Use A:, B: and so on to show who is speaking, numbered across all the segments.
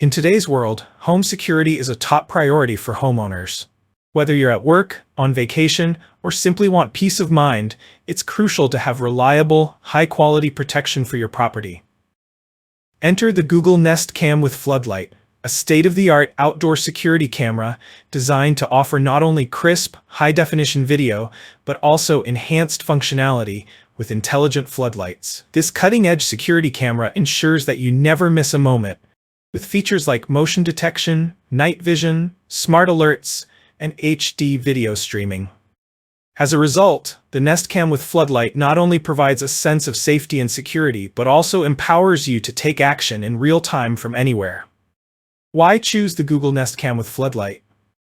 A: In today's world, home security is a top priority for homeowners. Whether you're at work, on vacation, or simply want peace of mind, it's crucial to have reliable, high-quality protection for your property. Enter the Google Nest Cam with Floodlight, a state-of-the-art outdoor security camera designed to offer not only crisp, high-definition video, but also enhanced functionality with intelligent floodlights. This cutting-edge security camera ensures that you never miss a moment, with features like motion detection, night vision, smart alerts, and HD video streaming. As a result, the Nest Cam with Floodlight not only provides a sense of safety and security, but also empowers you to take action in real time from anywhere. Why choose the Google Nest Cam with Floodlight?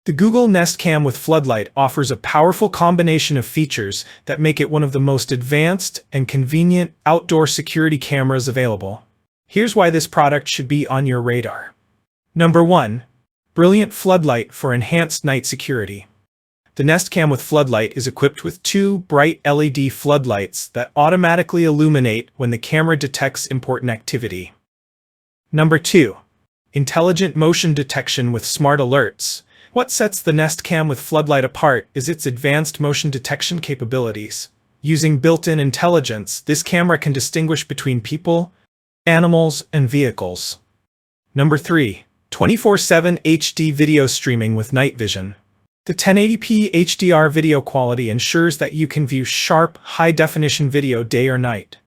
A: The Google Nest Cam with Floodlight offers a powerful combination of features that make it one of the most advanced and convenient outdoor security cameras available. Here's why this product should be on your radar. Number 1. Brilliant floodlight for enhanced night security. The Nest Cam with Floodlight is equipped with 2 bright LED floodlights that automatically illuminate when the camera detects important activity. Number 2. Intelligent motion detection with smart alerts. What sets the Nest Cam with Floodlight apart is its advanced motion detection capabilities. Using built-in intelligence, this camera can distinguish between people, animals, and vehicles. Number 3. 24/7 HD video streaming with night vision. The 1080p HDR video quality ensures that you can view sharp, high-definition video day or night.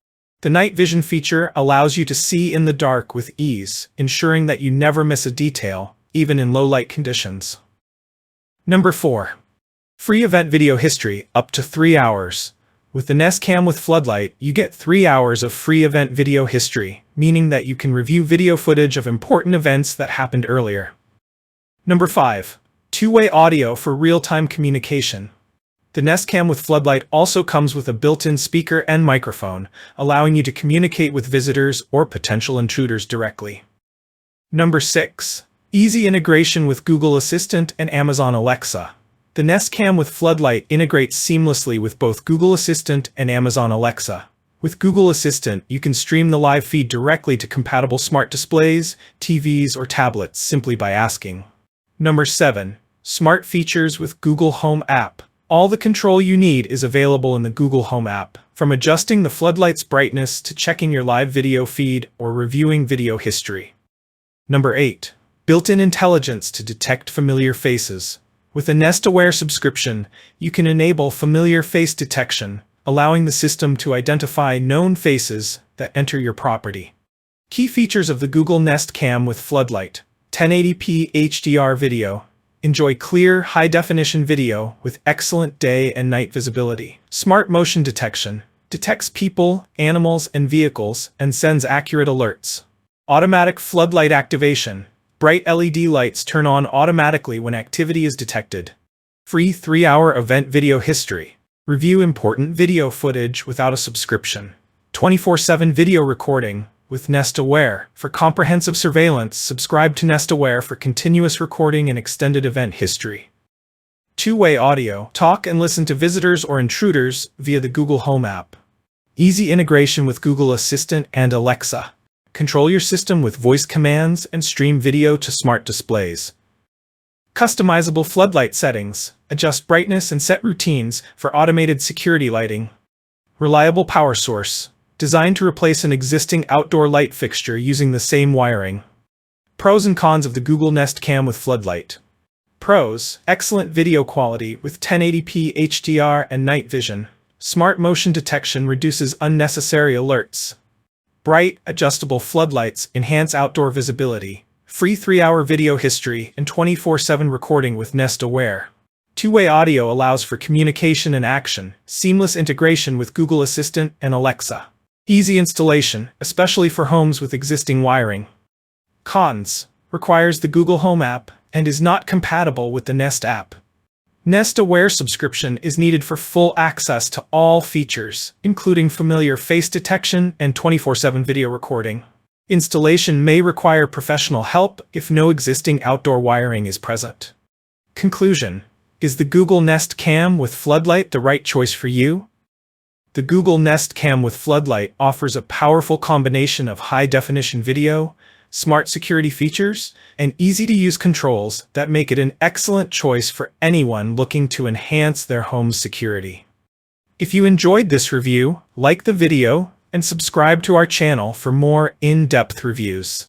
A: The night vision feature allows you to see in the dark with ease, ensuring that you never miss a detail, even in low-light conditions. Number 4. Free event video history, up to 3 hours. With the Nest Cam with Floodlight, you get 3 hours of free event video history, meaning that you can review video footage of important events that happened earlier. Number 5. Two-way audio for real-time communication. The Nest Cam with Floodlight also comes with a built-in speaker and microphone, allowing you to communicate with visitors or potential intruders directly. Number 6. Easy integration with Google Assistant and Amazon Alexa. The Nest Cam with Floodlight integrates seamlessly with both Google Assistant and Amazon Alexa. With Google Assistant, you can stream the live feed directly to compatible smart displays, TVs, or tablets simply by asking. Number 7. Smart features with Google Home app. All the control you need is available in the Google Home app, from adjusting the floodlight's brightness to checking your live video feed or reviewing video history. Number 8. Built-in intelligence to detect familiar faces. With a Nest Aware subscription, you can enable familiar face detection, allowing the system to identify known faces that enter your property. Key features of the Google Nest Cam with Floodlight. 1080p HDR video. Enjoy clear, high-definition video with excellent day and night visibility. Smart motion detection. Detects people, animals, and vehicles, and sends accurate alerts. Automatic floodlight activation. Bright LED lights turn on automatically when activity is detected. Free 3-hour event video history. Review important video footage without a subscription. 24/7 video recording with Nest Aware. For comprehensive surveillance, subscribe to Nest Aware for continuous recording and extended event history. Two-way audio. Talk and listen to visitors or intruders via the Google Home app. Easy integration with Google Assistant and Alexa. Control your system with voice commands and stream video to smart displays. Customizable floodlight settings. Adjust brightness and set routines for automated security lighting. Reliable power source. Designed to replace an existing outdoor light fixture using the same wiring. Pros and cons of the Google Nest Cam with Floodlight. Pros: excellent video quality with 1080p HDR and night vision. Smart motion detection reduces unnecessary alerts. Bright, adjustable floodlights enhance outdoor visibility. Free 3-hour video history and 24/7 recording with Nest Aware. Two-way audio allows for communication and action. Seamless integration with Google Assistant and Alexa. Easy installation, especially for homes with existing wiring. Cons: requires the Google Home app and is not compatible with the Nest app. Nest Aware subscription is needed for full access to all features, including familiar face detection and 24/7 video recording. Installation may require professional help if no existing outdoor wiring is present. Conclusion: is the Google Nest Cam with Floodlight the right choice for you? The Google Nest Cam with Floodlight offers a powerful combination of high-definition video, smart security features, and easy-to-use controls that make it an excellent choice for anyone looking to enhance their home's security. If you enjoyed this review, like the video and subscribe to our channel for more in-depth reviews.